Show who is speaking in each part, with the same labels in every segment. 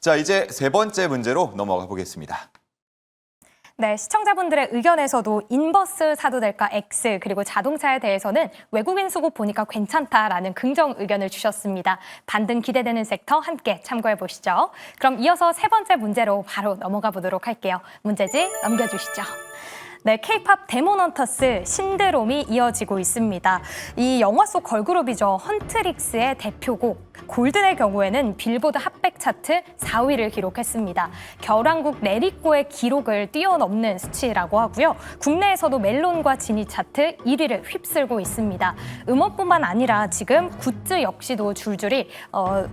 Speaker 1: 자, 이제 세 번째 문제로 넘어가 보겠습니다.
Speaker 2: 네, 시청자분들의 의견에서도 인버스 사도 될까 X 그리고 자동차에 대해서는 외국인 수급 보니까 괜찮다라는 긍정 의견을 주셨습니다. 반등 기대되는 섹터 함께 참고해 보시죠. 그럼 이어서 세 번째 문제로 바로 넘어가 보도록 할게요. 문제지 넘겨주시죠. 네, K-팝 데몬헌터스 신드롬이 이어지고 있습니다. 이 영화 속 걸그룹이죠. 헌트릭스의 대표곡 골든의 경우에는 빌보드 핫백 차트 4위를 기록했습니다. 겨울왕국 레리꼬의 기록을 뛰어넘는 수치라고 하고요. 국내에서도 멜론과 지니 차트 1위를 휩쓸고 있습니다. 음원뿐만 아니라 지금 굿즈 역시도 줄줄이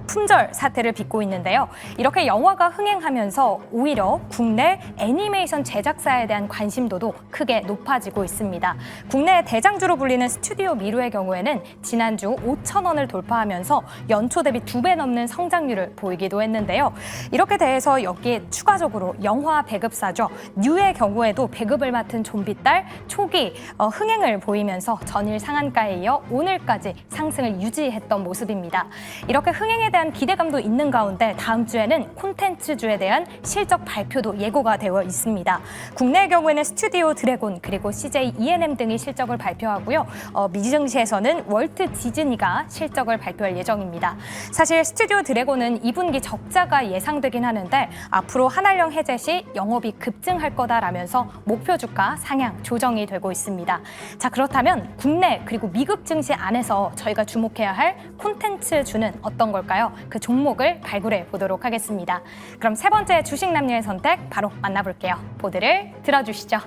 Speaker 2: 품절 사태를 빚고 있는데요. 이렇게 영화가 흥행하면서 오히려 국내 애니메이션 제작사에 대한 관심도도 크게 높아지고 있습니다. 국내 대장주로 불리는 스튜디오 미루의 경우에는 지난주 5천 원을 돌파하면서 연초 대비 2배 넘는 성장률을 보이기도 했는데요. 이렇게 돼서 여기에 추가적으로 영화 배급사죠. 뉴의 경우에도 배급을 맡은 좀비딸 초기 흥행을 보이면서 전일 상한가에 이어 오늘까지 상승을 유지했던 모습입니다. 이렇게 흥행에 대한 기대감도 있는 가운데 다음 주에는 콘텐츠주에 대한 실적 발표도 예고가 되어 있습니다. 국내의 경우에는 스튜디오 드래곤 그리고 CJ E&M 등이 실적을 발표하고요. 미증시에서는 월트 디즈니가 실적을 발표할 예정입니다. 사실 스튜디오 드래곤은 2분기 적자가 예상되긴 하는데 앞으로 한알령 해제 시 영업이 급증할 거다라면서 목표 주가 상향 조정이 되고 있습니다. 자, 그렇다면 국내 그리고 미국 증시 안에서 저희가 주목해야 할 콘텐츠주는 어떤 걸까요? 그 종목을 발굴해 보도록 하겠습니다. 그럼 세 번째 주식 남녀의 선택 바로 만나볼게요. 보드를 들어주시죠.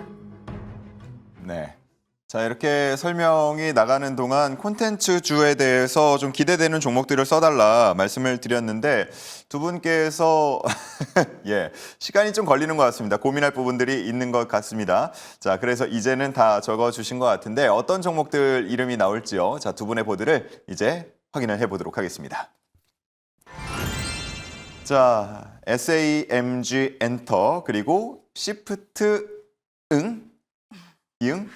Speaker 1: 네. 자, 이렇게 설명이 나가는 동안 콘텐츠주에 대해서 좀 기대되는 종목들을 써달라 말씀을 드렸는데 두 분께서 예, 시간이 좀 걸리는 것 같습니다. 고민할 부분들이 있는 것 같습니다. 자, 그래서 이제는 다 적어주신 것 같은데 어떤 종목들 이름이 나올지요. 자, 두 분의 보드를 이제 확인을 해보도록 하겠습니다. 자, SAMG 엔터 그리고 시프트 이응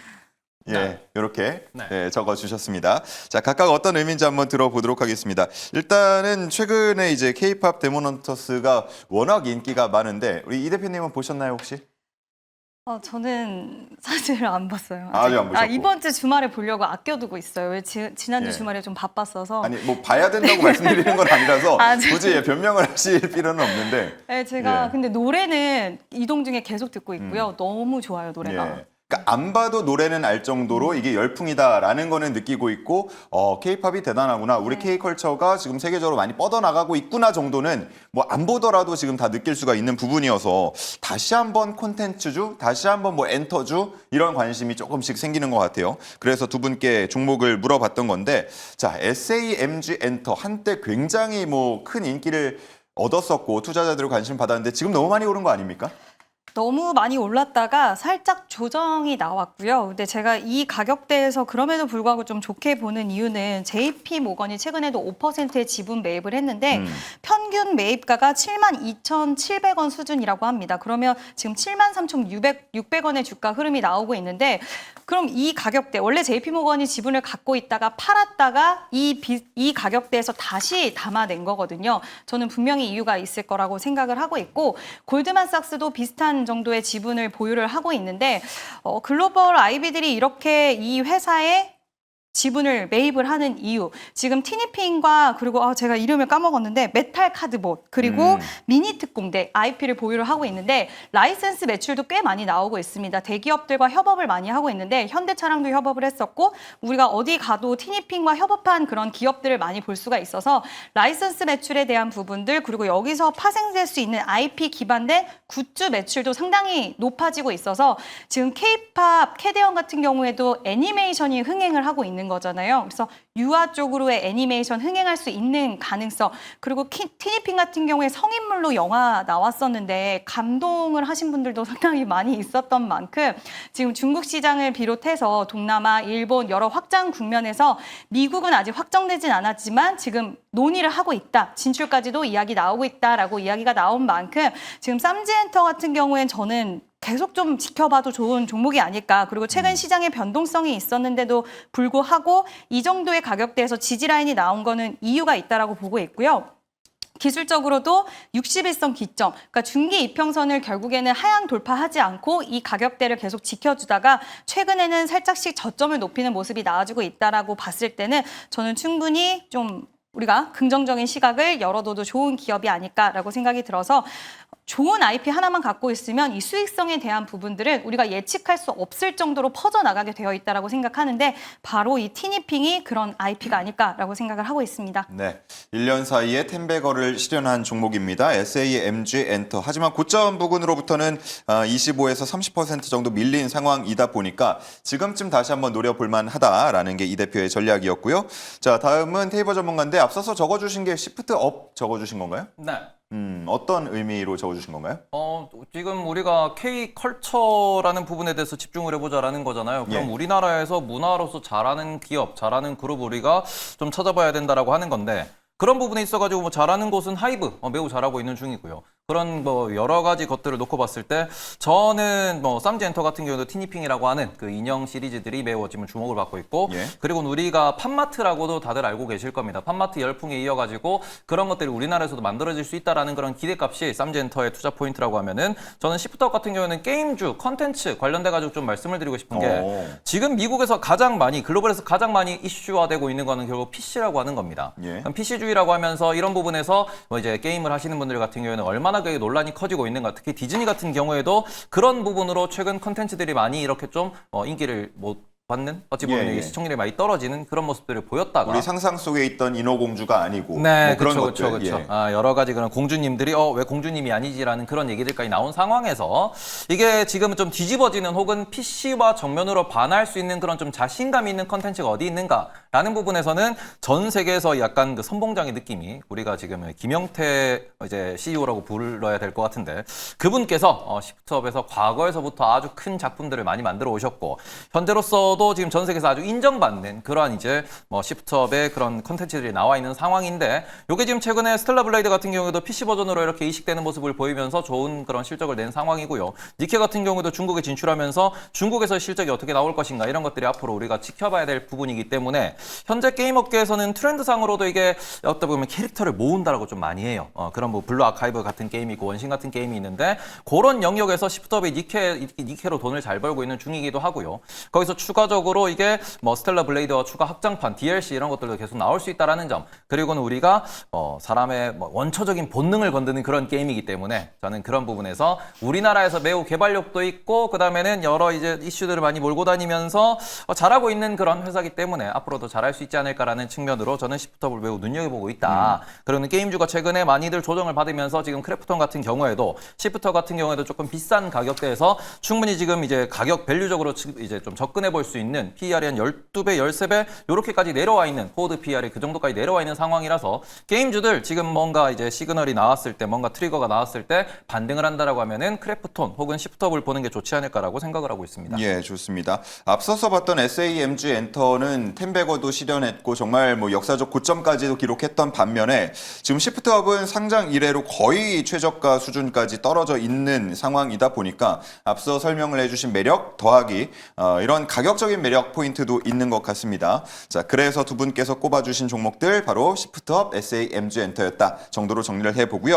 Speaker 1: 예, 이렇게 네, 적어주셨습니다. 자, 각각 어떤 의미인지 한번 들어보도록 하겠습니다. 일단은 최근에 이제 K-팝 데몬헌터스가 워낙 인기가 많은데 우리 이 대표님은 보셨나요 혹시?
Speaker 3: 저는 사실 안 봤어요.
Speaker 1: 아직 안 보셨고.
Speaker 3: 이번 주 주말에 보려고 아껴두고 있어요. 왜 지난주
Speaker 1: 예.
Speaker 3: 주말에 좀 바빴어서.
Speaker 1: 아니 뭐 봐야 된다고 말씀드리는 건 아니라서
Speaker 3: 네.
Speaker 1: 굳이 변명을 하실 필요는 없는데.
Speaker 3: 네, 제가
Speaker 1: 예.
Speaker 3: 근데 노래는 이동 중에 계속 듣고 있고요. 너무 좋아요, 노래가.
Speaker 1: 예. 그러니까 안 봐도 노래는 알 정도로 이게 열풍이다라는 거는 느끼고 있고 K-팝이 대단하구나. 우리 K-컬처가 지금 세계적으로 많이 뻗어나가고 있구나 정도는 뭐 안 보더라도 지금 다 느낄 수가 있는 부분이어서 다시 한번 콘텐츠주, 다시 한번 뭐 엔터주 이런 관심이 조금씩 생기는 것 같아요. 그래서 두 분께 종목을 물어봤던 건데 자, SAMG 엔터 한때 굉장히 뭐 큰 인기를 얻었었고 투자자들의 관심 받았는데 지금 너무 많이 오른 거 아닙니까?
Speaker 3: 너무 많이 올랐다가 살짝 조정이 나왔고요. 근데 제가 이 가격대에서 그럼에도 불구하고 좀 좋게 보는 이유는 JP 모건이 최근에도 5%의 지분 매입을 했는데 평균 매입가가 72,700원 수준이라고 합니다. 그러면 지금 73,600원의 주가 흐름이 나오고 있는데 그럼 이 가격대, 원래 JP 모건이 지분을 갖고 있다가 팔았다가 이 가격대에서 다시 담아낸 거거든요. 저는 분명히 이유가 있을 거라고 생각을 하고 있고 골드만삭스도 비슷한 정도의 지분을 보유를 하고 있는데 글로벌 IB들이 이렇게 이 회사에 지분을 매입을 하는 이유. 지금 티니핑과 그리고 제가 이름을 까먹었는데 메탈 카드봇 그리고 미니 특공대 IP를 보유를 하고 있는데 라이센스 매출도 꽤 많이 나오고 있습니다. 대기업들과 협업을 많이 하고 있는데 현대차량도 협업을 했었고 우리가 어디 가도 티니핑과 협업한 그런 기업들을 많이 볼 수가 있어서 라이센스 매출에 대한 부분들 그리고 여기서 파생될 수 있는 IP 기반된 굿즈 매출도 상당히 높아지고 있어서 지금 K-팝 캐대언 같은 경우에도 애니메이션이 흥행을 하고 있는 거잖아요. 그래서 유아 쪽으로의 애니메이션 흥행할 수 있는 가능성 그리고 티니핑 같은 경우에 성인물로 영화 나왔었는데 감동을 하신 분들도 상당히 많이 있었던 만큼 지금 중국 시장을 비롯해서 동남아, 일본 여러 확장 국면에서 미국은 아직 확정되진 않았지만 지금 논의를 하고 있다. 진출까지도 이야기 나오고 있다라고 이야기가 나온 만큼 지금 쌈지엔터 같은 경우엔 저는 계속 좀 지켜봐도 좋은 종목이 아닐까. 그리고 최근 시장의 변동성이 있었는데도 불구하고 이 정도의 가격대에서 지지라인이 나온 거는 이유가 있다라고 보고 있고요. 기술적으로도 61선 기점, 그러니까 중기 이평선을 결국에는 하향 돌파하지 않고 이 가격대를 계속 지켜주다가 최근에는 살짝씩 저점을 높이는 모습이 나와주고 있다라고 봤을 때는 저는 충분히 좀 우리가 긍정적인 시각을 열어둬도 좋은 기업이 아닐까라고 생각이 들어서 좋은 IP 하나만 갖고 있으면 이 수익성에 대한 부분들을 우리가 예측할 수 없을 정도로 퍼져나가게 되어 있다고 생각하는데 바로 이 티니핑이 그런 IP가 아닐까라고 생각을 하고 있습니다.
Speaker 1: 네, 1년 사이에 텐베거를 실현한 종목입니다. SAMG 엔터. 하지만 고점 부근으로부터는 25에서 30% 정도 밀린 상황이다 보니까 지금쯤 다시 한번 노려볼 만하다라는 게 이 대표의 전략이었고요. 자, 다음은 테이버 전문가인데 앞서서 적어주신 게 시프트 업 적어주신 건가요?
Speaker 4: 네.
Speaker 1: 어떤 의미로 적어주신 건가요?
Speaker 4: 지금 우리가 K컬처라는 부분에 대해서 집중을 해보자라는 거잖아요. 그럼
Speaker 1: 예.
Speaker 4: 우리나라에서 문화로서 잘하는 기업, 잘하는 그룹 우리가 좀 찾아봐야 된다라고 하는 건데 그런 부분에 있어가지고 뭐 잘하는 곳은 하이브 매우 잘하고 있는 중이고요. 그런 뭐 여러 가지 것들을 놓고 봤을 때 저는 뭐 쌈지엔터 같은 경우도 티니핑이라고 하는 그 인형 시리즈들이 매우 지금 주목을 받고 있고
Speaker 1: 예.
Speaker 4: 그리고 우리가 팜마트라고도 다들 알고 계실 겁니다. 팜마트 열풍에 이어가지고 그런 것들이 우리나라에서도 만들어질 수 있다라는 그런 기대값이 쌈지엔터의 투자 포인트라고 하면은 저는 시프트업 같은 경우는 게임주, 컨텐츠 관련돼가지고 좀 말씀을 드리고 싶은 게 지금 미국에서 가장 많이 글로벌에서 가장 많이 이슈화되고 있는 거는 결국 PC라고 하는 겁니다.
Speaker 1: 예.
Speaker 4: PC주의라고 하면서 이런 부분에서 뭐 이제 게임을 하시는 분들 같은 경우에는 얼마나 그게 논란이 커지고 있는가. 특히 디즈니 같은 경우에도 그런 부분으로 최근 컨텐츠들이 많이 이렇게 좀 인기를 못 받는 어찌 보면
Speaker 1: 예, 예.
Speaker 4: 시청률이 많이 떨어지는 그런 모습들을 보였다가
Speaker 1: 우리 상상 속에 있던 인어공주가 아니고
Speaker 4: 네,
Speaker 1: 뭐 그런
Speaker 4: 그렇죠,
Speaker 1: 것들.
Speaker 4: 그렇죠.
Speaker 1: 예.
Speaker 4: 여러 가지 그런 공주님들이 왜 공주님이 아니지라는 그런 얘기들까지 나온 상황에서 이게 지금 좀 뒤집어지는 혹은 PC와 정면으로 반할 수 있는 그런 좀 자신감 있는 컨텐츠가 어디 있는가라는 부분에서는 전 세계에서 약간 그 선봉장의 느낌이 우리가 지금 김영태 이제 CEO라고 불러야 될 것 같은데 그분께서 시프트업에서 과거에서부터 아주 큰 작품들을 많이 만들어 오셨고 현재로서도 지금 전 세계에서 아주 인정받는 그러한 이제 뭐 시프트업의 그런 컨텐츠들이 나와 있는 상황인데 요게 지금 최근에 스텔라 블레이드 같은 경우에도 PC 버전으로 이렇게 이식되는 모습을 보이면서 좋은 그런 실적을 낸 상황이고요. 니케 같은 경우도 중국에 진출하면서 중국에서 실적이 어떻게 나올 것인가 이런 것들이 앞으로 우리가 지켜봐야 될 부분이기 때문에 현재 게임 업계에서는 트렌드상으로도 이게 어떻게 보면 캐릭터를 모은다라고 좀 많이 해요. 그런 뭐 블루 아카이브 같은 게임이 있고 원신 같은 게임이 있는데 그런 영역에서 시프트업이 니케로 돈을 잘 벌고 있는 중이기도 하고요. 거기서 추가적으로 이게 뭐 스텔라 블레이드와 추가 확장판, DLC 이런 것들도 계속 나올 수 있다라는 점. 그리고는 우리가 사람의 뭐 원초적인 본능을 건드는 그런 게임이기 때문에 저는 그런 부분에서 우리나라에서 매우 개발력도 있고 그다음에는 여러 이제 이슈들을 많이 몰고 다니면서 잘하고 있는 그런 회사이기 때문에 앞으로도 잘할 수 있지 않을까라는 측면으로 저는 시프트업을 매우 눈여겨보고 있다. 그리고 게임주가 최근에 많이들 조정을 받으면서 지금 크래프톤 같은 경우에도 시프터 같은 경우에도 조금 비싼 가격대에서 충분히 지금 이제 가격 밸류적으로 이제 좀 접근해 볼 수 있는 PER이 한 12배, 13배 이렇게까지 내려와 있는 포워드 PER이 그 정도까지 내려와 있는 상황이라서 게임주들 지금 뭔가 이제 시그널이 나왔을 때 뭔가 트리거가 나왔을 때 반등을 한다라고 하면은 크래프톤 혹은 시프트업을 보는 게 좋지 않을까라고 생각을 하고 있습니다.
Speaker 1: 예, 좋습니다. 앞서서 봤던 SAMG 엔터는 텐베거도 실현했고 정말 뭐 역사적 고점까지도 기록했던 반면에 지금 시프트업은 상장 이래로 거의 최저가 수준까지 떨어져 있는 상황이다 보니까 앞서 설명을 해주신 매력 더하기 이런 가격적인 매력 포인트도 있는 것 같습니다. 자, 그래서 두 분께서 꼽아주신 종목들 바로 시프트업, SAMG 엔터였다 정도로 정리를 해보고요.